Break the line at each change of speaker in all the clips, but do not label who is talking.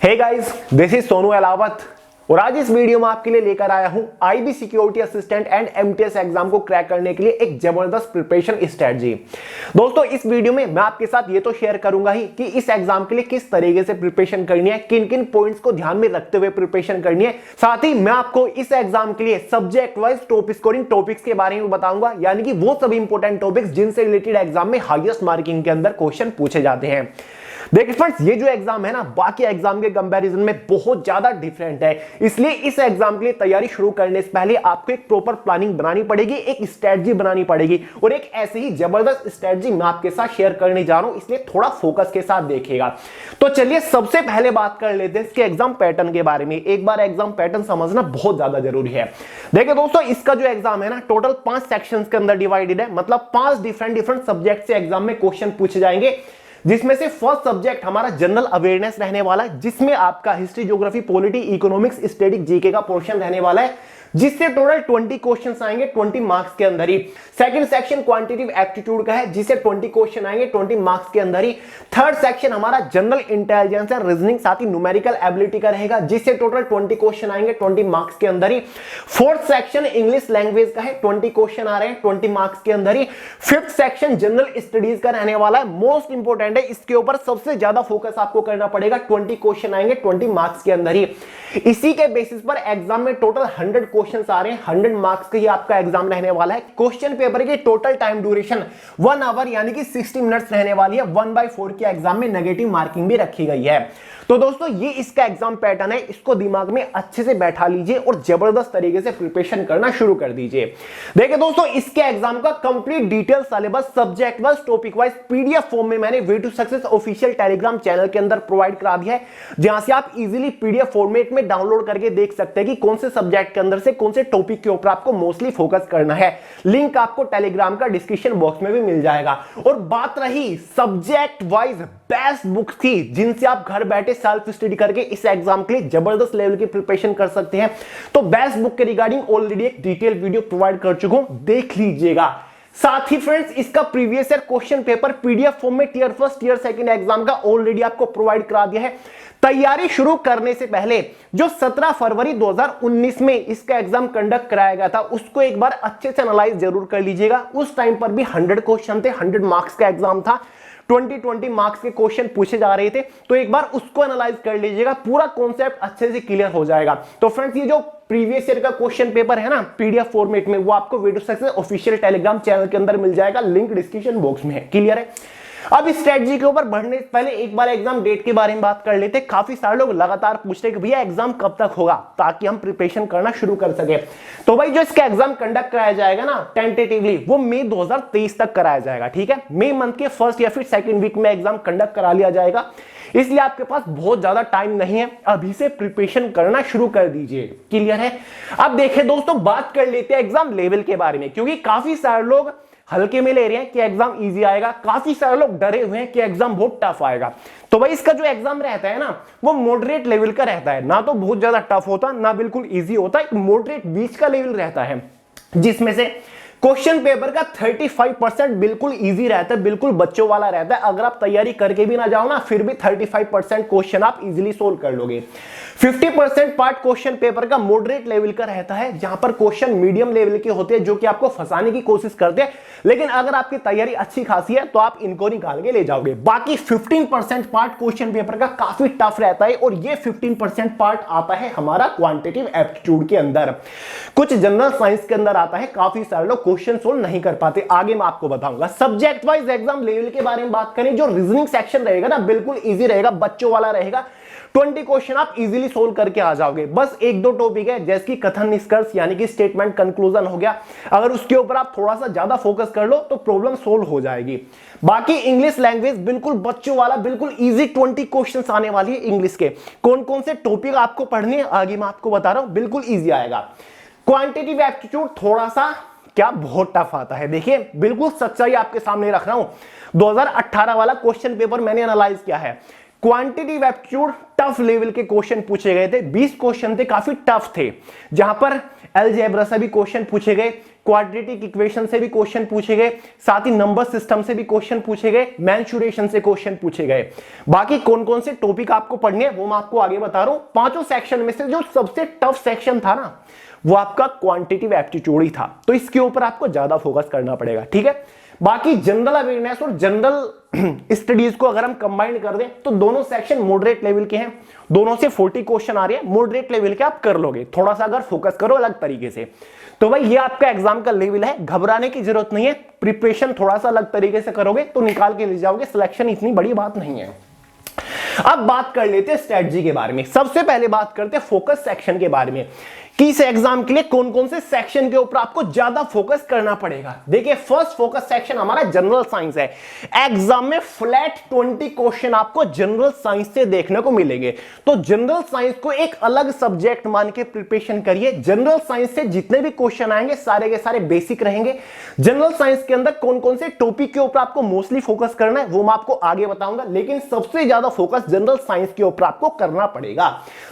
Hey guys, this is Sonu Alawat और आज इस वीडियो में आपके लिए लेकर आया हूं IB security assistant and MTS exam को क्रैक करने के लिए एक जबरदस्त प्रिपरेशन स्ट्रेटजी। दोस्तों, इस वीडियो में मैं आपके साथ ये तो शेयर करूंगा ही कि इस एग्जाम के लिए किस तरीके से प्रिपरेशन करनी है, किन किन पॉइंट्स को ध्यान में रखते हुए प्रिपरेशन करनी है। साथ ही मैं आपको इस एग्जाम के लिए subject wise top scoring topics के बारे में बताऊंगा, यानी कि वो सभी इंपॉर्टेंट टॉपिक्स जिनसे रिलेटेड एग्जाम में हाईएस्ट मार्किंग के अंदर क्वेश्चन पूछे जाते हैं। देखिए फ्रेंड्स, ये जो एग्जाम है ना, बाकी एग्जाम के कंपैरिजन में बहुत ज्यादा डिफरेंट है। इसलिए इस एग्जाम के लिए तैयारी शुरू करने से पहले आपको एक प्रॉपर प्लानिंग बनानी पड़ेगी, एक स्ट्रेटजी बनानी पड़ेगी और एक ऐसे ही जबरदस्त स्ट्रेटजी मैं आपके साथ शेयर करने जा रहा हूं, इसलिए थोड़ा फोकस के साथ देखिएगा। तो चलिए सबसे पहले बात कर लेते हैं इसके एग्जाम पैटर्न के बारे में। एक बार एग्जाम पैटर्न समझना बहुत ज्यादा जरूरी है। देखिए दोस्तों, इसका जो एग्जाम है ना, टोटल 5 सेक्शंस के अंदर डिवाइडेड है, मतलब 5 डिफरेंट सब्जेक्ट से एग्जाम में क्वेश्चन पूछे जाएंगे, जिसमें से फर्स्ट सब्जेक्ट हमारा जनरल अवेयरनेस रहने वाला है, जिसमें आपका history, geography, polity, economics, static, GK का पोर्शन रहने वाला है, जिससे टोटल 20 क्वेश्चंस आएंगे 20 मार्क्स के अंदर ही। सेकंड सेक्शन क्वांटिटेटिव एप्टीट्यूड का है, जिससे 20 क्वेश्चन आएंगे 20 मार्क्स के अंदर ही। थर्ड सेक्शन हमारा जनरल इंटेलिजेंस एंड रीजनिंग साथ ही न्यूमेरिकल एबिलिटी का रहेगा, जिससे टोटल 20 क्वेश्चन आएंगे 20 मार्क्स के अंदर ही। फोर्थ सेक्शन इंग्लिश लैंग्वेज का है, 20 क्वेश्चन आ रहे हैं 20 मार्क्स के अंदर ही। फिफ्थ सेक्शन जनरल स्टडीज का रहने वाला है, मोस्ट इंपोर्टेंट है, इसके ऊपर सबसे ज्यादा फोकस आपको करना पड़ेगा, 20 क्वेश्चन आएंगे 20 मार्क्स के अंदर ही। इसी के बेसिस पर एग्जाम में टोटल 100 क्वेश्चंस आ रहे हैं, 100 मार्क्स का ही आपका एग्जाम रहने वाला है। क्वेश्चन पेपर की टोटल टाइम ड्यूरेशन 1 आवर यानी कि 60 मिनट्स रहने वाली है। 1/4 के एग्जाम में नेगेटिव मार्किंग भी रखी गई है। तो दोस्तों, ये इसका एग्जाम पैटर्न है, इसको दिमाग में अच्छे से बैठा लीजिए और जबरदस्त तरीके से प्रिपरेशन करना शुरू कर दीजिए। देखिए दोस्तों, इसके एग्जाम का complete detail syllabus subject wise topic wise PDF form में मैंने way to success official Telegram channel के अंदर प्रोवाइड करा दिया है, जहां से आप इजीली पीडीएफ फॉर्मेट में डाउनलोड करके देख सकते हैं कि कौन से सब्जेक्ट के अंदर से कौन से टॉपिक के ऊपर आपको मोस्टली फोकस करना है। लिंक आपको टेलीग्राम का डिस्क्रिप्शन बॉक्स में भी मिल जाएगा। और बात रही सब्जेक्ट वाइज बेस्ट बुक्स की, जिनसे आप घर बैठे सेल्फ स्टडी करके इस एग्जाम के लिए जबरदस्त लेवल की प्रिपरेशन कर सकते हैं, तो बेस्ट बुक के रिगार्डिंग ऑलरेडी एक डिटेल वीडियो प्रोवाइड कर चुका हूं, देख लीजिएगा। साथ ही फ्रेंड्स, इसका previous year question paper PDF form में tier first tier second exam का ऑलरेडी आपको प्रोवाइड करा दिया है। तैयारी शुरू करने से पहले जो 17 फरवरी 2019 में इसका एग्जाम कंडक्ट कराया गया था, उसको एक बार अच्छे से एनालाइज जरूर कर लीजिएगा। उस टाइम पर भी 100 क्वेश्चन थे, 100 मार्क्स का एग्जाम था, 20 मार्क्स के क्वेश्चन पूछे जा रहे थे, तो एक बार उसको एनालाइज कर लीजिएगा, पूरा कॉन्सेप्ट अच्छे से क्लियर हो जाएगा। तो फ्रेंड्स, ये जो प्रीवियस ईयर का क्वेश्चन पेपर है ना पीडीएफ फॉर्मेट में, वो आपको way to success official Telegram channel के अंदर मिल जाएगा, लिंक डिस्क्रिप्शन बॉक्स में है। क्लियर है? अब इस स्ट्रेटजी के ऊपर बढ़ने से पहले एक बार एग्जाम डेट के बारे में बात कर लेते हैं। काफी सारे लोग लगातार पूछ रहे हैं कि भैया एग्जाम कब तक होगा, ताकि हम प्रिपरेशन करना शुरू कर सके। तो भाई, जो इसका एग्जाम कंडक्ट कराया जाएगा ना टेंटेटिवली, वो मई 2023 तक कराया जाएगा। ठीक है, मई मंथ के फर्स्ट या फिर सेकंड वीक में एग्जाम कंडक्ट करा लिया जाएगा, इसलिए आपके पास बहुत ज्यादा टाइम नहीं है, अभी से प्रिपरेशन करना शुरू कर दीजिए। क्लियर है? अब देखिए दोस्तों, बात कर लेते हैं एग्जाम लेवल के बारे में, क्योंकि काफी सारे लोग हल्के में ले रहे हैं कि एग्जाम इजी आएगा, काफी सारे लोग डरे हुए हैं कि एग्जाम बहुत टफ आएगा। तो भाई, इसका जो एग्जाम रहता है ना, वो मॉडरेट लेवल का रहता है, ना तो बहुत ज्यादा टफ होता, ना बिल्कुल इजी होता, एक मॉडरेट बीच का लेवल रहता है, जिसमें से क्वेश्चन पेपर का 35% बिल्कुल इजी रहता है, बिल्कुल बच्चों वाला रहता है। अगर आप तैयारी करके भी ना जाओ ना, फिर भी 35% क्वेश्चन आप इजीली सोल्व कर लोगे। 50% पार्ट क्वेश्चन पेपर का मॉडरेट लेवल का रहता है, जहां पर क्वेश्चन मीडियम लेवल के होते हैं, जो कि आपको फंसाने की कोशिश करते हैं, लेकिन अगर आपकी तैयारी अच्छी खासी है तो आप इनको निकाल के ले जाओगे। बाकी 15% पार्ट क्वेश्चन पेपर का काफी टफ रहता है, और ये 15% पार्ट आता है हमारा क्वांटिटेटिव एप्टीट्यूड के अंदर। कुछ जनरल साइंस के अंदर आता है, काफी सारे लोग क्वेश्चन सोल्व नहीं कर पाते, आगे मैं आपको बताऊंगा। सब्जेक्ट वाइज एग्जाम लेवल के बारे में बात करें, जो रीजनिंग सेक्शन रहेगा ना, बिल्कुल इजी रहेगा, बच्चों वाला रहेगा। 20 क्वेश्चन आप इजीली सोल्व करके आ जाओगे। बस एक दो टॉपिक है, जैसे कि कथन निष्कर्ष यानी कि स्टेटमेंट कंक्लूजन हो गया, अगर उसके ऊपर आप थोड़ा सा ज्यादा फोकस कर लो तो प्रॉब्लम सोल्व हो जाएगी। बाकी इंग्लिश लैंग्वेज बिल्कुल बच्चों वाला, बिल्कुल इजी 20 क्वेश्चंस आने वाली है इंग्लिश के। कौन कौन से टॉपिक आपको पढ़ने हैं आगे मैं आपको बता रहा हूं, बिल्कुल इजी आएगा। क्वांटिटेटिव एप्टीट्यूड थोड़ा सा क्या बहुत टफ आता है। देखिए, बिल्कुल सच्चाई आपके सामने रख रहा हूं, 2018 वाला क्वेश्चन पेपर मैंने एनालाइज किया है। क्वांटिटेटिव एप्टीट्यूड टफ लेवल के क्वेश्चन पूछे गए थे, 20 क्वेश्चन थे, काफी टफ थे, जहां पर अलजेब्रा से भी क्वेश्चन पूछे गए, क्वाड्रेटिक इक्वेशन से भी क्वेश्चन पूछे गए, साथ ही नंबर सिस्टम से भी क्वेश्चन पूछे गए, मेंसुरेशन से क्वेश्चन पूछे गए। बाकी कौन कौन से टॉपिक आपको पढ़ने हैं वो मैं आपको आगे बता रहा हूं। पांचों सेक्शन में से जो सबसे टफ सेक्शन था ना वो आपका क्वांटिटेटिव एप्टीट्यूड ही था, तो इसके ऊपर आपको ज्यादा फोकस करना पड़ेगा, ठीक है। बाकी जनरल अवेयरनेस और जनरल स्टडीज को अगर हम कंबाइन कर दें तो दोनों सेक्शन मॉडरेट लेवल के हैं, दोनों से 40 क्वेश्चन आ रहे हैं, मॉडरेट लेवल के आप कर लोगे, थोड़ा सा अगर फोकस करो अलग तरीके से। तो भाई ये आपका एग्जाम का लेवल है, घबराने की जरूरत नहीं है, प्रिपरेशन थोड़ा सा अलग तरीके से करोगे तो निकाल के ले जाओगे, सिलेक्शन इतनी बड़ी बात नहीं है। अब बात कर लेते हैं स्ट्रेटजी के बारे में। सबसे पहले बात करते हैं फोकस सेक्शन के बारे में कि इस एग्जाम के लिए कौन कौन से सेक्शन के ऊपर आपको ज्यादा फोकस करना पड़ेगा। देखिए फर्स्ट फोकस सेक्शन हमारा जनरल साइंस है। एग्जाम में फ्लैट 20 क्वेश्चन आपको जनरल साइंस से देखने को मिलेंगे, तो जनरल साइंस को एक अलग सब्जेक्ट मान के प्रिपरेशन करिए। जनरल साइंस से जितने भी क्वेश्चन आएंगे सारे के सारे बेसिक रहेंगे। जनरल साइंस के अंदर कौन कौन से टॉपिक के ऊपर आपको मोस्टली फोकस करना है वो मैं आपको आगे बताऊंगा, लेकिन सबसे ज्यादा फोकस जनरल साइंस के ऊपर आपको करना पड़ेगा,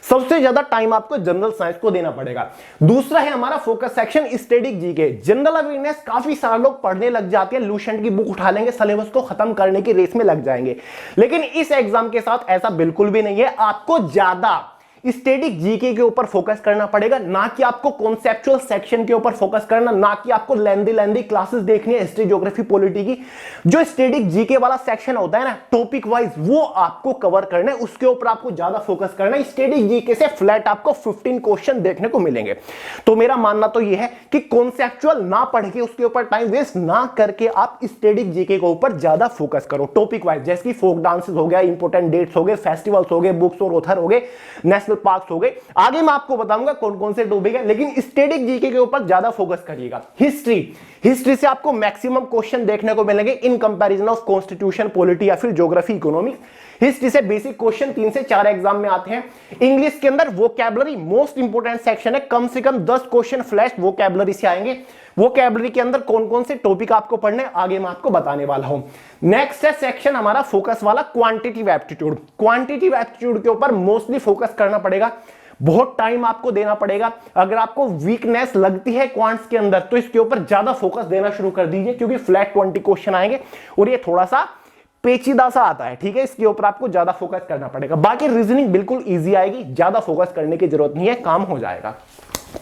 सबसे ज्यादा टाइम आपको जनरल साइंस को देना पड़ेगा। दूसरा है हमारा focus section static GK. General awareness काफी सारे लोग पढ़ने लग जाते हैं, लूसेंट की बुक उठा लेंगे, सिलेबस को खत्म करने की रेस में लग जाएंगे, लेकिन इस एग्जाम के साथ ऐसा बिल्कुल भी नहीं है। आपको ज्यादा स्टैटिक जीके के ऊपर फोकस करना पड़ेगा, ना कि आपको कॉन्सेप्चुअल सेक्शन के ऊपर फोकस करना, ना कि आपको लेंदी क्लासेस देखनी है हिस्ट्री ज्योग्राफी पॉलिटी की। जो स्टैटिक जीके वाला सेक्शन होता है ना टॉपिक वाइज, वो आपको कवर करना है, उसके ऊपर आपको ज्यादा फोकस करना है। स्टैटिक जीके से फ्लैट आपको 15 क्वेश्चन देखने को मिलेंगे। तो मेरा मानना तो यह है कि कॉन्सेप्चुअल ना पढ़ के उसके ऊपर टाइम वेस्ट ना करके आप स्टैटिक जीके के ऊपर ज्यादा फोकस करो टॉपिक वाइज, जैसे कि फोक डांसेस हो गया, इंपोर्टेंट डेट्स हो गए, फेस्टिवल्स हो गए, बुक्स और ऑथर हो गए, नेशनल पार्क्स हो गए। आगे मैं आपको बताऊंगा कौन कौन से टॉपिक है, लेकिन स्टैटिक जीके के ऊपर ज्यादा फोकस करिएगा। हिस्ट्री से आपको मैक्सिमम क्वेश्चन देखने को मिलेंगे in comparison of constitution, polity या फिर ज्योग्राफी, इकोनॉमिक्स। हिस्ट्री से बेसिक क्वेश्चन 3 से 4 एग्जाम में आते हैं। इंग्लिश के अंदर वोकैबुलरी मोस्ट इंपोर्टेंट सेक्शन है, कम से कम 10 क्वेश्चन फ्लैश वोकैबुलरी से आएंगे। वोकैबुलरी के अंदर कौन कौन से टॉपिक आपको पढ़ने आगे मैं आपको बताने वाला हूं। नेक्स्ट है सेक्शन हमारा फोकस वाला क्वांटिटेटिव एप्टीट्यूड। क्वांटिटेटिव एप्टीट्यूड के ऊपर मोस्टली फोकस करना पड़ेगा, बहुत टाइम आपको देना पड़ेगा। अगर आपको वीकनेस लगती है क्वांट्स के अंदर तो इसके ऊपर ज्यादा फोकस देना शुरू कर दीजिए, क्योंकि फ्लैट 20 क्वेश्चन आएंगे और ये थोड़ा सा पेचीदा सा आता है, ठीक है। इसके ऊपर आपको ज्यादा फोकस करना पड़ेगा। बाकी रीजनिंग बिल्कुल इजी आएगी, ज्यादा फोकस करने की जरूरत नहीं है, काम हो जाएगा।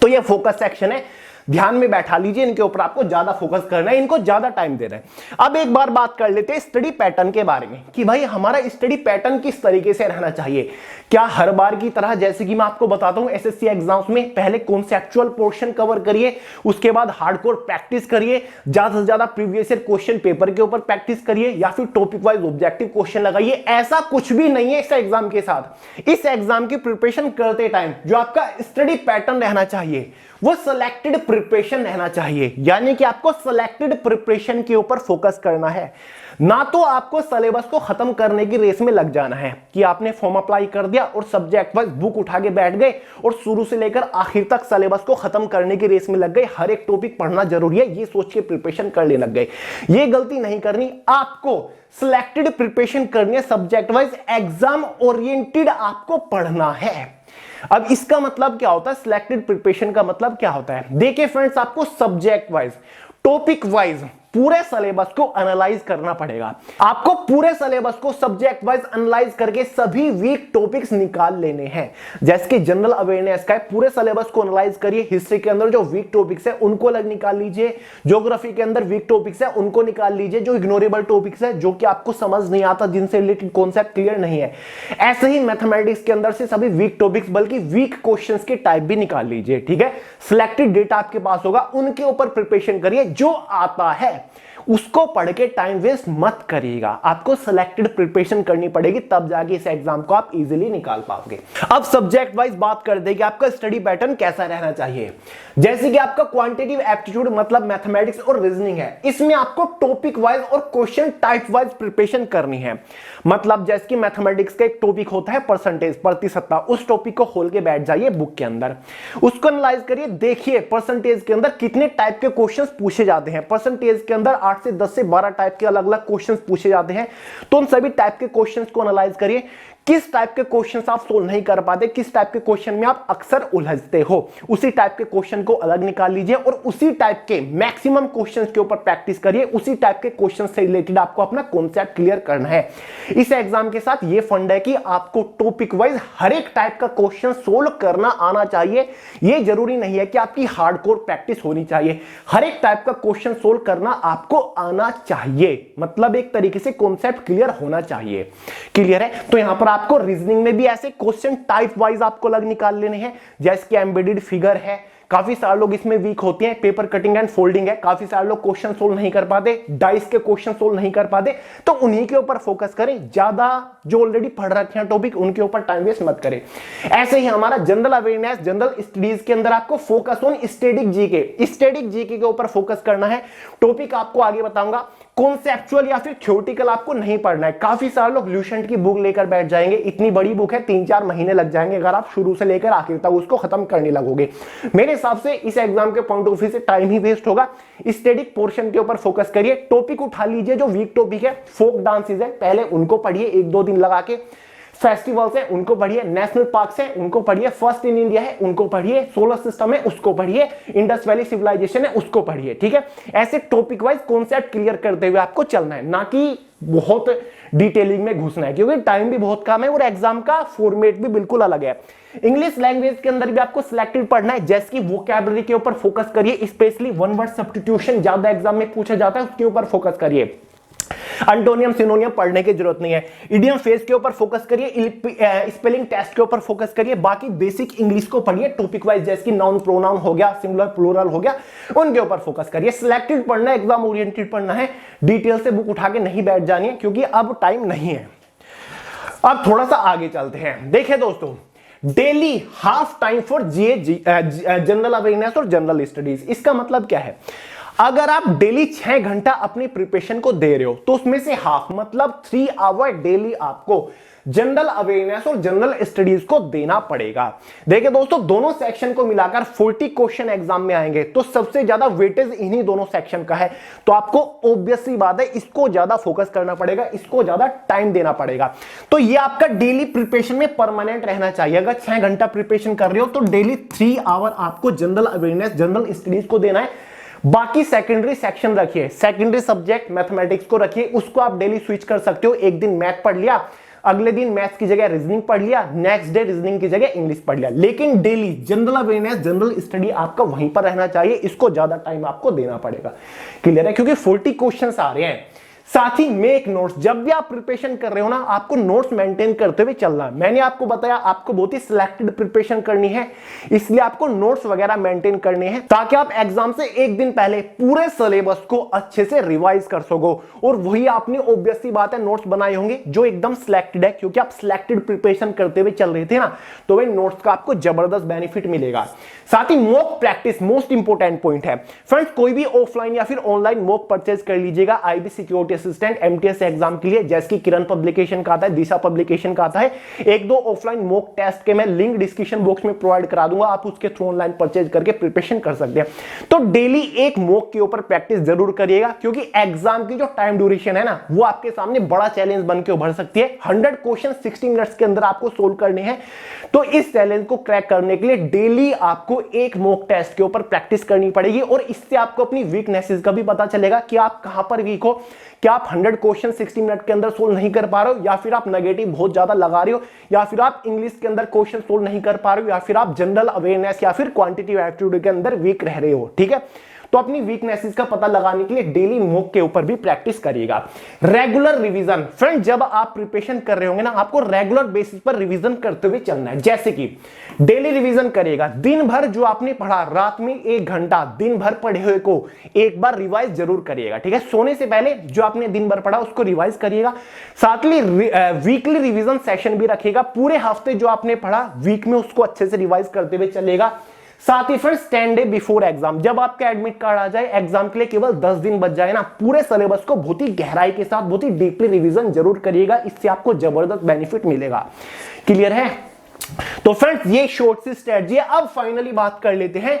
तो ये फोकस सेक्शन है, ध्यान में बैठा लीजिए, इनके ऊपर आपको ज्यादा फोकस करना है, इनको ज्यादा टाइम देना है। अब एक बार बात कर लेते हैं स्टडी पैटर्न के बारे में कि भाई हमारा स्टडी पैटर्न किस तरीके से रहना चाहिए। क्या हर बार की तरह, जैसे कि मैं आपको बताता हूं एसएससी एग्जाम्स में पहले कॉन्सेप्चुअल पोर्शन कवर करिए, उसके बाद हार्डकोर प्रैक्टिस करिए, ज्यादा से ज्यादा प्रीवियस ईयर क्वेश्चन पेपर के ऊपर प्रैक्टिस करिए, या फिर टॉपिक वाइज ऑब्जेक्टिव क्वेश्चन लगाइए, ऐसा कुछ भी नहीं है इस एग्जाम के साथ। इस एग्जाम की प्रिपरेशन करते टाइम जो आपका स्टडी पैटर्न रहना चाहिए वो सिलेक्टेड प्रिपरेशन रहना चाहिए, यानी कि आपको सिलेक्टेड प्रिपरेशन के ऊपर फोकस करना है, ना तो आपको सिलेबस को खत्म करने की रेस में लग जाना है कि आपने फॉर्म अप्लाई कर दिया और सब्जेक्ट वाइज बुक उठा के बैठ गए और शुरू से लेकर आखिर तक सिलेबस को खत्म करने की रेस में लग गए, हर एक टॉपिक पढ़ना जरूरी है ये सोच के प्रिपरेशन करने लग गए। ये गलती नहीं करनी, आपको सिलेक्टेड प्रिपरेशन करनी है, सब्जेक्ट वाइज एग्जाम ओरिएंटेड आपको पढ़ना है। अब इसका मतलब क्या होता है, सिलेक्टेड प्रिपरेशन का मतलब क्या होता है? देखिए फ्रेंड्स, आपको सब्जेक्ट वाइज, टॉपिक वाइज पूरे सिलेबस को एनालाइज करना पड़ेगा। आपको पूरे सिलेबस को सब्जेक्ट वाइज एनालाइज करके सभी वीक टॉपिक्स निकाल लेने हैं। जैसे कि जनरल अवेयरनेस का है, पूरे सिलेबस को एनालाइज करिए, हिस्ट्री के अंदर जो वीक टॉपिक्स है उनको अलग निकाल लीजिए, ज्योग्राफी के अंदर वीक टॉपिक्स है उनको निकाल लीजिए, जो इग्नोरेबल टॉपिक्स है जो कि आपको समझ नहीं आता, जिनसे रिलेटेड कॉन्सेप्ट क्लियर नहीं है। ऐसे ही मैथमेटिक्स के अंदर से सभी वीक टॉपिक्स बल्कि वीक क्वेश्चंस के टाइप भी निकाल लीजिए, ठीक है। सिलेक्टेड डेटा आपके पास होगा, उनके ऊपर प्रिपरेशन करिए, जो आता है उसको पढ़ के टाइम वेस्ट मत करिएगा। आपको सिलेक्टेड प्रिपरेशन करनी पड़ेगी, तब जाके इस एग्जाम को आप इजीली निकाल पाओगे। अब सब्जेक्ट वाइज बात कर दे कि आपका स्टडी पैटर्न कैसा रहना चाहिए। जैसे कि आपका क्वांटिटेटिव एप्टीट्यूड मतलब मैथमेटिक्स और रीजनिंग है, इसमें आपको टॉपिक वाइज और क्वेश्चन टाइप वाइज प्रिपरेशन करनी है। मतलब जैसे कि मैथमेटिक्स का एक टॉपिक होता है परसेंटेज, प्रतिशतता, उस टॉपिक को खोल के बैठ जाइए बुक के अंदर, उसको एनालाइज करिए, देखिए परसेंटेज के अंदर कितने टाइप के क्वेश्चंस पूछे जाते हैं। परसेंटेज के अंदर 8 से 10 से 12 टाइप के अलग अलग क्वेश्चंस पूछे जाते हैं, तो उन सभी टाइप के क्वेश्चंस को एनालाइज करिए। किस टाइप के क्वेश्चन आप सोल्व नहीं कर पाते, किस टाइप के क्वेश्चन में आप अक्सर उलझते हो, उसी टाइप के क्वेश्चन को अलग निकाल लीजिए और उसी टाइप के मैक्सिमम क्वेश्चन के ऊपर प्रैक्टिस करिए। उसी टाइप के क्वेश्चन से रिलेटेड आपको अपना कॉन्सेप्ट क्लियर करना है। इस एग्जाम के साथ ये फंड है कि आपको टॉपिक वाइज हर एक टाइप का क्वेश्चन सोल्व करना आना चाहिए। ये जरूरी नहीं है कि आपकी हार्डकोर प्रैक्टिस होनी चाहिए, हर एक टाइप का क्वेश्चन सोल्व करना आपको आना चाहिए, मतलब एक तरीके से कॉन्सेप्ट क्लियर होना चाहिए। क्लियर है? तो यहां पर आपको रीजनिंग में भी ऐसे क्वेश्चन टाइप वाइज आपको अलग निकाल लेने हैं, जैसे कि एम्बेडेड फिगर है, काफी सारे लोग इसमें वीक होते हैं, पेपर कटिंग एंड फोल्डिंग है, काफी सारे लोग क्वेश्चन सोल्व नहीं कर पाते, डाइस के क्वेश्चन सोल्व नहीं कर पाते, तो उन्हीं के ऊपर फोकस करें, ज्यादा जो ऑलरेडी पढ़ रखे हैं टॉपिक उनके ऊपर टाइम वेस्ट मत करें। ऐसे ही हमारा जनरल अवेयरनेस, जनरल स्टडीज के अंदर आपको फोकस ऑन स्टैटिक जीके के ऊपर फोकस करना है। टॉपिक आपको आगे बताऊंगा, कॉन्सेप्चुअल या फिर थ्योरेटिकल आपको नहीं पढ़ना है। काफी सारे लोग ल्यूसेंट की बुक लेकर बैठ जाएंगे, इतनी बड़ी बुक है, 3-4 महीने लग जाएंगे अगर आप शुरू से लेकर आखिर तक उसको खत्म करने लगोगे। मेरे हिसाब से इस एग्जाम के पॉइंट ऑफ व्यू से टाइम ही वेस्ट होगा। स्टैटिक पोर्शन के ऊपर फोकस करिए, टॉपिक उठा लीजिए जो वीक टॉपिक है, फोक डांसेस है, पहले उनको पढ़िए 1-2 दिन लगा के, फेस्टिवल्स है उनको पढ़िए, नेशनल पार्क्स है उनको पढ़िए, फर्स्ट इन इंडिया है उनको पढ़िए, सोलर सिस्टम है उसको पढ़िए, इंडस वैली सिविलाइजेशन है उसको पढ़िए। ठीक है, ऐसे टॉपिक वाइज कॉन्सेप्ट क्लियर करते हुए आपको चलना है, ना कि बहुत डिटेलिंग में घुसना है, क्योंकि टाइम भी बहुत कम है और एग्जाम का फॉर्मेट भी बिल्कुल अलग है। इंग्लिश लैंग्वेज के अंदर भी आपको सिलेक्टेड पढ़ना है, जैसे कि वोकैबुलरी के ऊपर फोकस करिए, स्पेशली वन वर्ड सब्स्टिट्यूशन ज्यादा एग्जाम में पूछा जाता है, उसके ऊपर फोकस करिए। एंटोनियम सिनोनियम पढ़ने की जरूरत नहीं है। इडियम फेज के ऊपर फोकस करिए, स्पेलिंग टेस्ट के ऊपर फोकस करिए, बाकी बेसिक इंग्लिश को पढ़िए टॉपिक वाइज, जैसे कि नाउन प्रोनाउन हो गया, सिंगुलर प्लूरल हो गया, उनके ऊपर फोकस करिए। सिलेक्टेड पढ़ना है, एग्जाम ओरिएंटेड पढ़ना है, डिटेल से बुक उठा के नहीं बैठ जानी है, क्योंकि अब टाइम नहीं है। अब थोड़ा सा आगे चलते हैं। देखिए दोस्तों, daily half time for general awareness और जनरल स्टडीज, इसका मतलब क्या है? अगर आप डेली 6 घंटा अपनी प्रिपरेशन को दे रहे हो तो उसमें से हाफ मतलब 3 आवर डेली आपको जनरल अवेयरनेस और जनरल स्टडीज को देना पड़ेगा। देखिए दोस्तों, दोनों सेक्शन को मिलाकर 40 क्वेश्चन एग्जाम में आएंगे, तो सबसे ज्यादा वेटेज इन्हीं दोनों सेक्शन का है, तो आपको ऑब्वियसली बात है इसको ज्यादा फोकस करना पड़ेगा, इसको ज्यादा टाइम देना पड़ेगा। तो ये आपका डेली प्रिपरेशन में परमानेंट रहना चाहिए। अगर 6 घंटा प्रिपरेशन कर रहे हो तो डेली 3 आवर आपको जनरल अवेयरनेस जनरल स्टडीज को देना है। बाकी सेकेंडरी सेक्शन रखिए, सेकेंडरी सब्जेक्ट मैथमेटिक्स को रखिए, उसको आप डेली स्विच कर सकते हो। एक दिन मैथ पढ़ लिया, अगले दिन मैथ्स की जगह रीजनिंग पढ़ लिया, नेक्स्ट डे रीजनिंग की जगह इंग्लिश पढ़ लिया, लेकिन daily general awareness general study आपका वहीं पर रहना चाहिए, इसको ज्यादा टाइम आपको देना पड़ेगा। क्लियर है? क्योंकि 40 क्वेश्चंस आ रहे हैं। साथ ही मेक नोट्स, जब भी आप प्रिपरेशन कर रहे हो ना, आपको नोट्स मेंटेन करते हुए चलना है। मैंने आपको बताया आपको बहुत ही सिलेक्टेड प्रिपरेशन करनी है, इसलिए आपको नोट्स वगैरह मेंटेन करने हैं, ताकि आप एग्जाम से एक दिन पहले पूरे सिलेबस को अच्छे से रिवाइज कर सको। और वही आपने ऑब्वियसली बात है नोट्स बनाए होंगे जो एकदम सिलेक्टेड है, क्योंकि आप सिलेक्टेड प्रिपरेशन करते हुए चल रहे थे ना, तो वही नोट्स का आपको जबरदस्त बेनिफिट मिलेगा। साथ ही mock practice most important point है फ्रेंड्स। कोई भी ऑफलाइन या फिर ऑनलाइन मॉक परचेज कर लीजिएगा IB security assistant MTS exam के लिए, जैसे कि किरण पब्लिकेशन का आता है, दिशा पब्लिकेशन का आता है। 1-2 ऑफलाइन मॉक टेस्ट के मैं लिंक डिस्क्रिप्शन बॉक्स में प्रोवाइड करा दूंगा, आप उसके थ्रू ऑनलाइन परचेज करके प्रिपरेशन कर सकते हैं। तो डेली एक मॉक के ऊपर प्रैक्टिस जरूर करिएगा, क्योंकि एग्जाम की जो टाइम ड्यूरेशन है ना, वो आपके सामने बड़ा चैलेंज बन के उभर सकती है। 100 क्वेश्चन 60 मिनट्स के अंदर आपको सोल्व करने हैं, तो इस चैलेंज को क्रैक करने के लिए डेली आपको एक मॉक टेस्ट के ऊपर प्रैक्टिस करनी पड़ेगी। और इससे आपको अपनी वीकनेसेस का भी पता चलेगा कि आप कहां पर वीक हो, क्या आप 100 क्वेश्चन 60 मिनट के अंदर सोल्व नहीं कर पा रहे हो, या फिर आप नेगेटिव बहुत ज्यादा लगा रहे हो, या फिर आप इंग्लिश के अंदर क्वेश्चन सोल्व नहीं कर पा रहे हो, या फिर आप जनरल अवेयरनेस या फिर क्वांटिटेटिव एप्टीट्यूड के अंदर वीक रह रहे हो। ठीक है, तो अपनी वीकनेसेस का पता लगाने के लिए डेली मॉक के ऊपर भी प्रैक्टिस करिएगा। रेगुलर रिवीजन फ्रेंड, जब आप प्रिपरेशन कर रहे होंगे ना, आपको रेगुलर बेसिस पर रिवीजन करते हुए चलना है। जैसे कि डेली रिवीजन करिएगा, दिन भर जो आपने पढ़ा, रात में 1 घंटा दिन भर पढ़े हुए को एक बार रिवाइज जरूर करिएगा। ठीक है, सोने से पहले जो आपने दिन भर पढ़ा उसको रिवाइज करिएगा। साथ ही वीकली रिवीजन सेशन भी रखिएगा, पूरे हफ्ते जो आपने पढ़ा वीक में उसको अच्छे से रिवाइज करते हुए चलेगा। साथ ही फ्रेंड्स 10 डे बिफोर एग्जाम, जब आपका एडमिट कार्ड आ जाए, एग्जाम के लिए केवल 10 दिन बच जाए ना, पूरे सिलेबस को बहुत ही गहराई के साथ बहुत ही डीपली रिवीजन जरूर करिएगा, इससे आपको जबरदस्त बेनिफिट मिलेगा। क्लियर है? तो फ्रेंड्स ये शॉर्ट सी स्ट्रेटजी है। अब फाइनली बात कर लेते हैं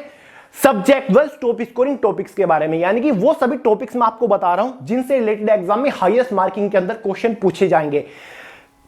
subject wise top scoring topics के बारे में, यानी कि वो सभी टॉपिक्स मैं आपको बता रहा हूं जिनसे रिलेटेड एग्जाम में हाईएस्ट मार्किंग के अंदर क्वेश्चन पूछे जाएंगे।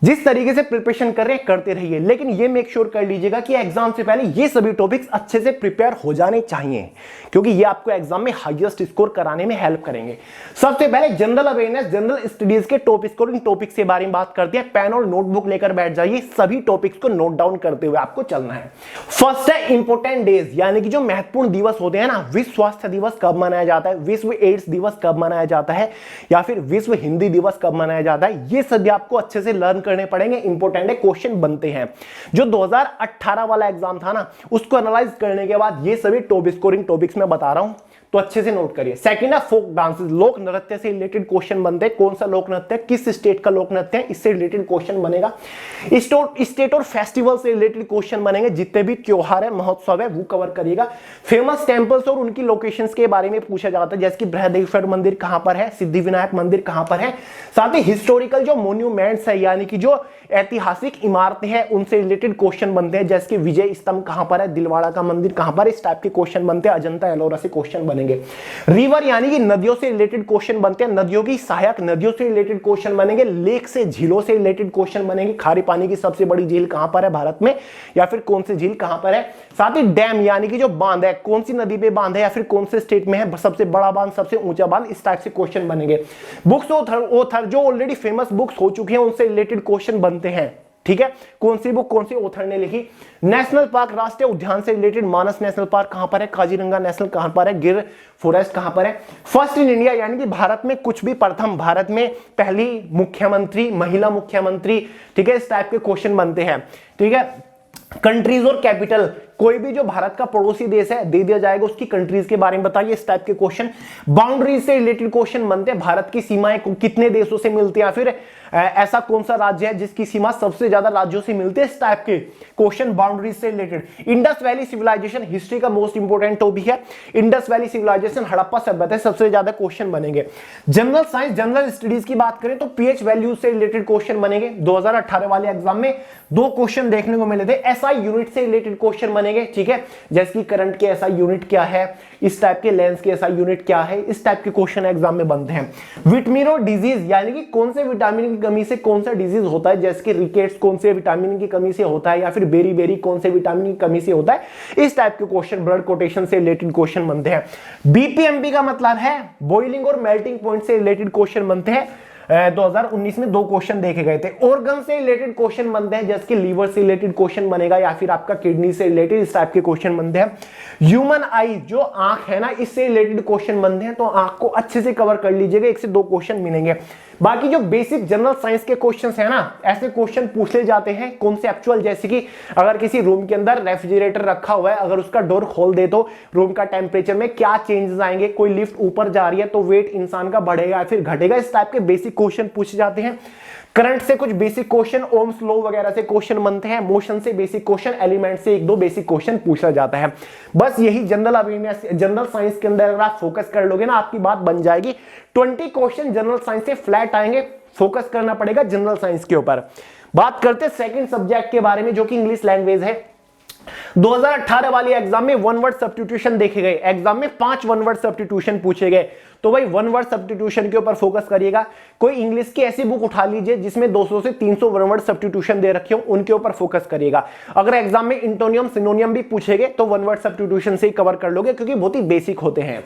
जिस तरीके से प्रिपरेशन कर रहे हैं करते रहिए, लेकिन ये मेक श्योर कर लीजिएगा कि एग्जाम से पहले ये सभी टॉपिक्स अच्छे से प्रिपेयर हो जाने चाहिए, क्योंकि ये आपको एग्जाम में हाईएस्ट स्कोर कराने में हेल्प करेंगे। सबसे पहले जनरल अवेयरनेस, जनरल स्टडीज के टॉपिक्स को, इन टॉपिक्स के बारे में बात करते हैं। पेन और नोटबुक लेकर बैठ जाइए, सभी टॉपिक्स को नोट डाउन करते हुए आपको चलना है। फर्स्ट है इंपोर्टेंट डेज, यानी कि जो महत्वपूर्ण दिवस होते हैं ना, विश्व स्वास्थ्य दिवस कब मनाया जाता है, विश्व एड्स दिवस कब मनाया जाता है, या फिर विश्व हिंदी दिवस कब मनाया जाता है, ये सभी आपको अच्छे से लर्न करने पड़ेंगे। इंपोर्टेंट है, क्वेश्चन बनते हैं। जो 2018 वाला एग्जाम था ना, उसको एनालाइज करने के बाद ये सभी टॉप स्कोरिंग टॉपिक्स मैं बता रहा हूं, तो अच्छे से नोट करिए। सेकंड है फोक डांसेस, लोक नृत्य से रिलेटेड क्वेश्चन बनते हैं। कौन सा लोक नृत्य, किस स्टेट का लोक नृत्य है, इससे रिलेटेड क्वेश्चन बनेगा। स्टेट और फेस्टिवल से रिलेटेड क्वेश्चन बनेंगे, जितने भी त्योहार है, महोत्सव है, वो कवर करिएगा। फेमस टेंपल्स और उनकी लोकेशंस के बारे में पूछा जाता है, जैसे कि बृहदेश्वर मंदिर कहां पर है, सिद्धिविनायक मंदिर कहां पर है। साथ ही हिस्टोरिकल जो मोन्यूमेंट्स है, यानी कि जो ऐतिहासिक इमारतें हैं, उनसे रिलेटेड क्वेश्चन बनते हैं, जैसे कि विजय स्तंभ कहां पर है, दिलवाड़ा का मंदिर कहां पर है, इस टाइप के क्वेश्चन बनते हैं। अजंता एलोरा से क्वेश्चन बनेंगे। रिवर यानी कि नदियों से रिलेटेड क्वेश्चन बनते हैं, नदियों की सहायक नदियों से रिलेटेड क्वेश्चन बनेंगे। लेक से, झीलों से रिलेटेड क्वेश्चन बनेंगे। खारे पानी की सबसे बड़ी झील कहां पर है भारत में, या फिर कौन सी झील कहां पर है। साथ ही डैम यानी कि जो बांध है, कौन सी नदी पे बांध है, या फिर कौन से स्टेट में है सबसे बड़ा बांध, सबसे ऊंचा बांध, इस टाइप से क्वेश्चन बनेंगे। बुक्स ऑथर जो ऑलरेडी फेमस बुक्स हो चुकी हैं, उनसे रिलेटेड क्वेश्चन बनते हैं। ठीक है, कौन सी बुक कौन सी ऑथर ने लिखी। नेशनल पार्क, राष्ट्रीय उद्यान से रिलेटेड, मानस नेशनल पार्क कहां पर है, काजीरंगा नेशनल कहां पर है, गिर फॉरेस्ट कहां पर है। फर्स्ट इन इंडिया, यानी कि भारत में कुछ भी प्रथम, भारत में पहली मुख्यमंत्री, महिला मुख्यमंत्री, ठीक है, इस टाइप के क्वेश्चन बनते हैं। ठीक है, कंट्रीज और कैपिटल, कोई भी जो भारत का पड़ोसी देश है दे दिया जाएगा, उसकी कंट्रीज के बारे में बताइए, इस टाइप के क्वेश्चन। बाउंड्रीज से रिलेटेड क्वेश्चन बनते हैं, भारत की सीमाएं कितने देशों से मिलती है, या फिर ऐसा कौन सा राज्य है जिसकी सीमा सबसे ज्यादा राज्यों से मिलती है, इस टाइप के क्वेश्चन बाउंड्रीज से related. Indus Valley civilisation history का मोस्ट इंपोर्टेंट टॉपिक है। इंडस वैली सिविलाइजेशन, हड़प्पा सभ्यता, सबसे ज्यादा क्वेश्चन बनेंगे। जनरल साइंस, जनरल स्टडीज की बात करें तो पीएच वैल्यूज से रिलेटेड क्वेश्चन बनेंगे। 2018 वाले एग्जाम में 2 क्वेश्चन देखने को मिले थे। एसआई यूनिट से रिलेटेड क्वेश्चन बनेंगे। ठीक है, जैसे कि करंट के एसआई यूनिट क्या है, इस टाइप के लेंस के एसआई यूनिट क्या है, इस टाइप के क्वेश्चन एग्जाम में बनते हैं। विटामिनो डिजीज, यानी कि कौन से विटामिन की कमी से कौन सा डिजीज होता है, जैसे कि रिकेट्स कौन से विटामिन की कमी से होता है, या फिर बेरी बेरी कौन से विटामिन की कमी से होता है, इस टाइप के क्वेश्चन, ब्लड कोटेशन से रिलेटेड क्वेश्चन बनते हैं। बीपीएमबी का मतलब है बॉइलिंग और मेल्टिंग पॉइंट से रिलेटेड क्वेश्चन बनते हैं। 2019 में 2 क्वेश्चन देखे गए थे। ऑर्गन से रिलेटेड क्वेश्चन बनते हैं, जैसे कि लीवर से रिलेटेड क्वेश्चन बनेगा, या फिर आपका किडनी से रिलेटेड, इस टाइप के क्वेश्चन बनते हैं। ह्यूमन आई, जो आंख है ना, इससे रिलेटेड क्वेश्चन बनते हैं, तो आंख को अच्छे से कवर कर लीजिएगा, 1 से 2 क्वेश्चन मिलेंगे। बाकी जो बेसिक जनरल साइंस के क्वेश्चंस है ना, ऐसे क्वेश्चन पूछे जाते हैं कॉन्सेप्चुअल, जैसे कि अगर किसी रूम के अंदर रेफ्रिजरेटर रखा हुआ है, अगर उसका डोर खोल दे तो रूम का टेम्परेचर में क्या चेंजेस आएंगे, कोई लिफ्ट ऊपर जा रही है तो वेट इंसान का बढ़ेगा या फिर घटेगा, इस टाइप के बेसिक क्वेश्चन पूछे जाते हैं। करंट से कुछ बेसिक क्वेश्चन, ओम्स लॉ वगैरह से क्वेश्चन बनते हैं। मोशन से बेसिक क्वेश्चन, एलिमेंट से 1-2 बेसिक क्वेश्चन पूछा जाता है। बस यही जनरल अवेयरनेस, जनरल साइंस के अंदर अगर आप फोकस कर लोगे ना, आपकी बात बन जाएगी। 20 क्वेश्चन जनरल साइंस से फ्लैट आएंगे, फोकस करना पड़ेगा जनरल साइंस के ऊपर। बात करते हैं सेकंड सब्जेक्ट के बारे में, जो कि इंग्लिश लैंग्वेज है। 2018 वाली एग्जाम में 1 वर्ड सब्स्टिट्यूशन देखे गए। एग्जाम में 5 1 वर्ड सब्स्टिट्यूशन पूछे गए, तो भाई 1 वर्ड सब्स्टिट्यूशन के ऊपर फोकस करिएगा। कोई इंग्लिश की ऐसी बुक उठा लीजिए जिसमें 200 से 300 1 वर्ड सब्स्टिट्यूशन दे रखे हो, उनके ऊपर फोकस करिएगा। अगर एग्जाम में इंटोनियम सिनोनियम भी पूछेगे तो 1 वर्ड सब्स्टिट्यूशन से ही कवर कर लोगे, क्योंकि बहुत ही बेसिक होते हैं।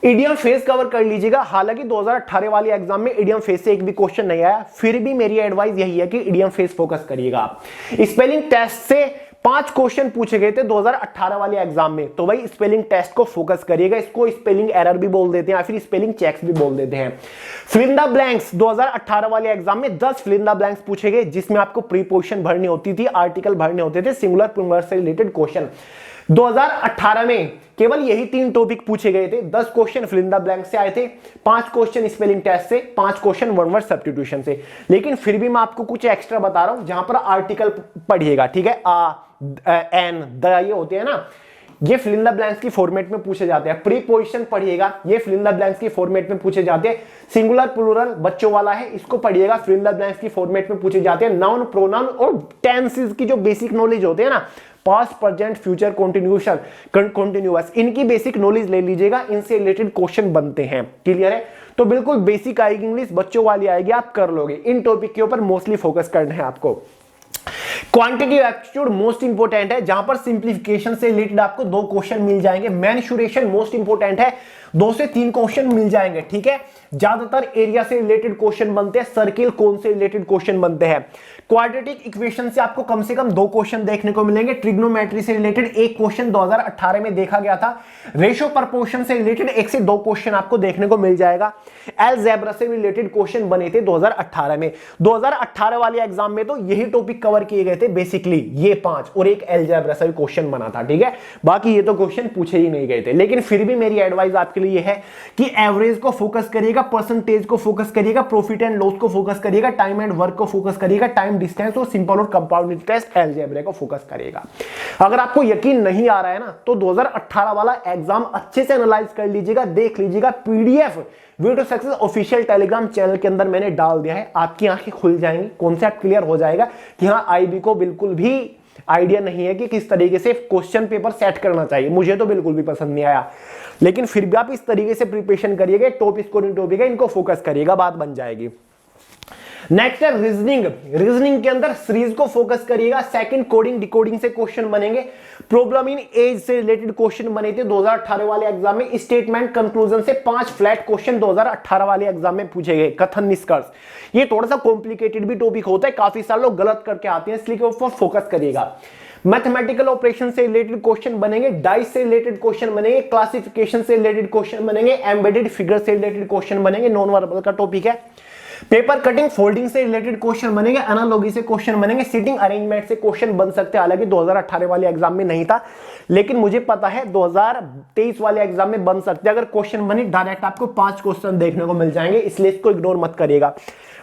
इडियम फेस कवर कर लीजिएगा। हालांकि 2018 वाली एग्जाम में इडियम फेस से एक भी क्वेश्चन नहीं आया, फिर भी मेरी एडवाइस यही है कि इडियम फेस फोकस करिएगा आप। स्पेलिंग टेस्ट से 5 क्वेश्चन पूछे गए थे 2018 वाले एग्जाम में, तो भाई स्पेलिंग टेस्ट को फोकस करिएगा। इसको स्पेलिंग एरर भी बोल देते हैं, या फिर स्पेलिंग चेक्स भी बोल देते हैं। फिल इन द ब्लैंक्स, 2018 वाले एग्जाम में 10 फिल इन द ब्लैंक्स पूछे गए, जिसमें आपको प्रीपोजिशन भरनी होती थी, आर्टिकल भरने होते थे, सिंगुलर प्लूरल से रिलेटेड क्वेश्चन। 2018 में केवल यही 3 टॉपिक पूछे गए थे। 10 question fill in the blank से आए थे, 5 क्वेश्चन स्पेलिंग टेस्ट से, 5 क्वेश्चन 1 वर्ड सब्स्टिट्यूशन से। लेकिन फिर भी मैं आपको कुछ एक्स्ट्रा बता रहा हूं, जहां पर आर्टिकल पढ़िएगा। ठीक है, आ, एन, द, ये होते हैं ना, ये फिल इन द ब्लैंक्स की फॉर्मेट में पूछे जाते हैं। प्रीपोजिशन पढ़िएगा, ये फिल इन द ब्लैंक्स की फॉर्मेट में पूछे जाते हैं। सिंगुलर प्लूरल बच्चों वाला है, इसको पढ़िएगा, फिल इन द ब्लैंक्स की फॉर्मेट में पूछे जाते हैं। नाउन, प्रोनाउन और टेंसेस की जो बेसिक नॉलेज होते हैं ना, पास्ट, प्रेजेंट, फ्यूचर, कॉन्टिन्यूस, इनकी बेसिक नॉलेज ले लीजिएगा, इनसे रिलेटेड क्वेश्चन बनते हैं। क्लियर है? तो बिल्कुल बेसिक आएगी इंग्लिश, बच्चों वाली आएगी, आप कर लोगे। इन टॉपिक के ऊपर मोस्टली फोकस करना है आपको। क्वांटिटी एप्टीट्यूड मोस्ट इंपोर्टेंट है, जहां पर सिंप्लीफिकेशन से रिलेटेड आपको 2 क्वेश्चन मिल जाएंगे। मेंसुरेशन मोस्ट इंपोर्टेंट है, 2 से 3 क्वेश्चन मिल जाएंगे, ठीक है। ज्यादातर एरिया से रिलेटेड क्वेश्चन बनते हैं, सर्किल कोन से रिलेटेड क्वेश्चन बनते हैं। क्वाड्रेटिक इक्वेशन से आपको कम से कम 2 क्वेश्चन देखने को मिलेंगे। ट्रिग्नोमेट्री से रिलेटेड एक क्वेश्चन 2018 में देखा गया था। रेशियो प्रपोर्शन से रिलेटेड 1 से 2 क्वेश्चन आपको देखने को मिल जाएगा। अलजेब्रा से रिलेटेड क्वेश्चन बने थे 2018 में। 2018 वाले एग्जाम में तो यही टॉपिक कवर किए गए थे बेसिकली, ये 5 और एक अलजेब्रा से क्वेश्चन बना था, ठीक है। बाकी ये तो क्वेश्चन पूछे ही नहीं गए थे। लेकिन फिर भी मेरी एडवाइस आपके लिए है कि एवरेज को फोकस करिएगा, परसेंटेज को फोकस करिएगा, प्रॉफिट एंड लॉस को फोकस करिएगा, टाइम एंड वर्क को फोकस करिएगा, टाइम डिस्टेंस और सिंपल और कंपाउंड इंटरेस्ट अलजेब्रा को फोकस करिएगा। अगर आपको यकीन नहीं आ रहा है ना, तो 2018 वाला एग्जाम अच्छे से एनालाइज कर लीजिएगा, देख लीजिएगा। PDF way to success official Telegram channel के अंदर मैंने डाल दिया है, आपकी आंखें खुल जाएंगी, कॉन्सेप्ट क्लियर हो जाएगा कि हाँ आईबी को बिल्कुल भी आइडिया नहीं है कि किस तरीके से क्वेश्चन पेपर सेट करना चाहिए। मुझे तो बिल्कुल भी पसंद नहीं आया, लेकिन फिर भी आप इस तरीके से प्रिपरेशन करिएगा, टॉप स्कोरिंग टॉपिक है, इनको फोकस करिएगा, बात बन जाएगी। नेक्स्ट है रीजनिंग। रीजनिंग के अंदर सीरीज को फोकस करिएगा। सेकंड कोडिंग डिकोडिंग से क्वेश्चन बनेंगे। प्रॉब्लम इन एज से रिलेटेड क्वेश्चन बने थे 2018 वाले एग्जाम में। स्टेटमेंट कंक्लूजन से 5 फ्लैट क्वेश्चन 2018 वाले एग्जाम में पूछे गए। कथन निष्कर्ष, ये थोड़ा सा कॉम्प्लिकेटेड भी टॉपिक होता है, काफी सारे लोग गलत करके आते हैं, इसलिए ऊपर फोकस करिएगा। मैथमेटिकल ऑपरेशन से रिलेटेड क्वेश्चन बनेंगे, डाइस से रिलेटेड क्वेश्चन बनेंगे, क्लासिफिकेशन से रिलेटेड क्वेश्चन बनेंगे, एम्बेडेड फिगर से रिलेटेड क्वेश्चन बनेंगे, नॉन वर्बल का टॉपिक है। पेपर कटिंग फोल्डिंग से रिलेटेड क्वेश्चन बनेंगे, एनालॉजी से क्वेश्चन बनेंगे, सीटिंग अरेंजमेंट से क्वेश्चन बन सकते हैं। हालांकि 2018 वाले एग्जाम में नहीं था, लेकिन मुझे पता है 2023 वाले एग्जाम में बन सकते हैं। अगर क्वेश्चन बने डायरेक्ट आपको 5 क्वेश्चन देखने को मिल जाएंगे, इसलिए इसको इग्नोर मत करिएगा।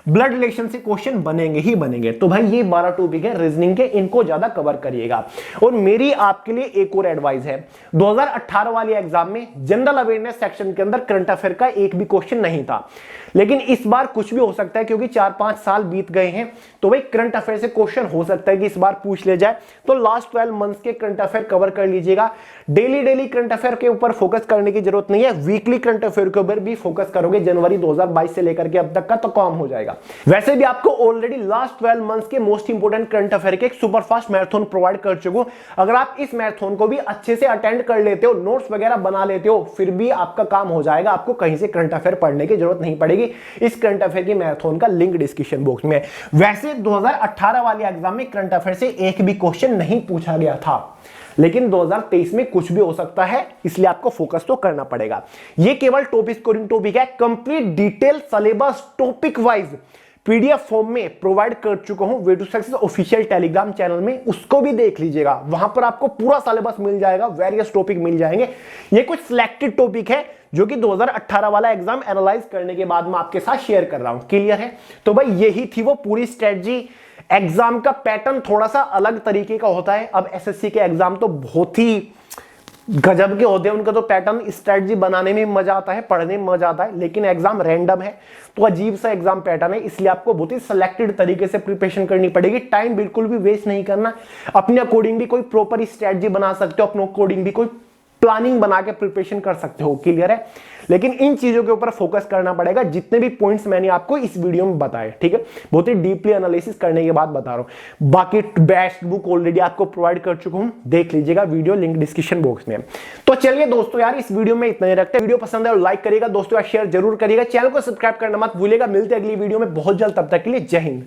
ब्लड रिलेशन से क्वेश्चन बनेंगे ही बनेंगे। तो भाई ये 12 टॉपिक है रीजनिंग के, इनको ज्यादा कवर करिएगा। और मेरी आपके लिए एक और एडवाइस है, 2018 वाले एग्जाम में जनरल अवेयरनेस सेक्शन के अंदर करंट अफेयर का एक भी क्वेश्चन नहीं था, लेकिन इस बार कुछ भी हो सकता है, क्योंकि 4-5 साल बीत गए हैं। तो भाई करंट अफेयर से क्वेश्चन हो सकता है कि इस बार पूछ ले जाए, तो लास्ट 12 मंथ्स के करंट अफेयर कवर कर लीजिएगा। डेली करंट अफेयर के ऊपर फोकस करने की जरूरत नहीं है, वीकली करंट अफेयर के ऊपर भी फोकस करोगे जनवरी 2022 से लेकर के अब तक का, तो काम हो जाएगा। वैसे भी आपको ऑलरेडी लास्ट 12 मंथ्स के मोस्ट इंपोर्टेंट करंट अफेयर के एक सुपरफास्ट मैराथन प्रोवाइड कर चुका हूं। अगर आप इस मैराथन को भी अच्छे से अटेंड कर लेते हो, नोट्स वगैरह बना लेते हो, फिर भी आपका काम हो जाएगा, आपको कहीं से करंट अफेयर पढ़ने की जरूरत नहीं पड़ेगी। इस करंट अफेयर की मैराथन का लिंक डिस्क्रिप्शन बॉक्स में। वैसे 2018 वाले एग्जाम में करंट अफेयर से एक भी क्वेश्चन नहीं पूछा गया था, लेकिन 2023 में कुछ भी हो सकता है, इसलिए आपको फोकस तो करना पड़ेगा। ये केवल टॉपिक स्कोरिंग टॉपिक है, complete detail syllabus topic wise PDF form में प्रोवाइड कर चुका हूं way to success official Telegram channel में, उसको भी देख लीजिएगा। वहां पर आपको पूरा सिलेबस मिल जाएगा, वेरियस टॉपिक मिल जाएंगे। ये कुछ सिलेक्टेड टॉपिक है जो कि 2018 वाला एग्जाम एनालाइज करने के बाद मैं आपके साथ शेयर कर रहा हूं। क्लियर है? तो भाई यही थी वो पूरी स्ट्रेटजी। एग्जाम का पैटर्न थोड़ा सा अलग तरीके का होता है। अब एसएससी के एग्जाम तो बहुत ही गजब के होते हैं, उनका तो पैटर्न स्ट्रेटजी बनाने में मजा आता है, पढ़ने में मजा आता है, लेकिन एग्जाम रैंडम है, तो अजीब सा एग्जाम पैटर्न है, इसलिए आपको बहुत ही सिलेक्टेड तरीके से प्रिपरेशन करनी पड़ेगी। टाइम बिल्कुल भी वेस्ट नहीं करना, अपने अकॉर्डिंग भी कोई प्रॉपर स्ट्रेटजी बना सकते हो, अपने अकॉर्डिंग भी कोई प्लानिंग बना के प्रिपरेशन कर सकते हो। क्लियर है? लेकिन इन चीजों के ऊपर फोकस करना पड़ेगा, जितने भी पॉइंट्स मैंने आपको इस वीडियो में बताए, ठीक है, बहुत ही डीपली एनालिसिस करने के बाद बता रहा हूं। बाकी बेस्ट बुक ऑलरेडी आपको प्रोवाइड कर चुका हूं, देख लीजिएगा, वीडियो लिंक डिस्क्रिप्शन बॉक्स में। तो चलिए दोस्तों यार, इस वीडियो में इतना ही रखते हैं। वीडियो पसंद है और लाइक करिएगा दोस्तों यार, शेयर जरूर करिएगा, चैनल को सब्सक्राइब करना मत भूलिएगा। मिलते हैं अगली वीडियो में बहुत जल्द, तब तक के लिए जय हिंद।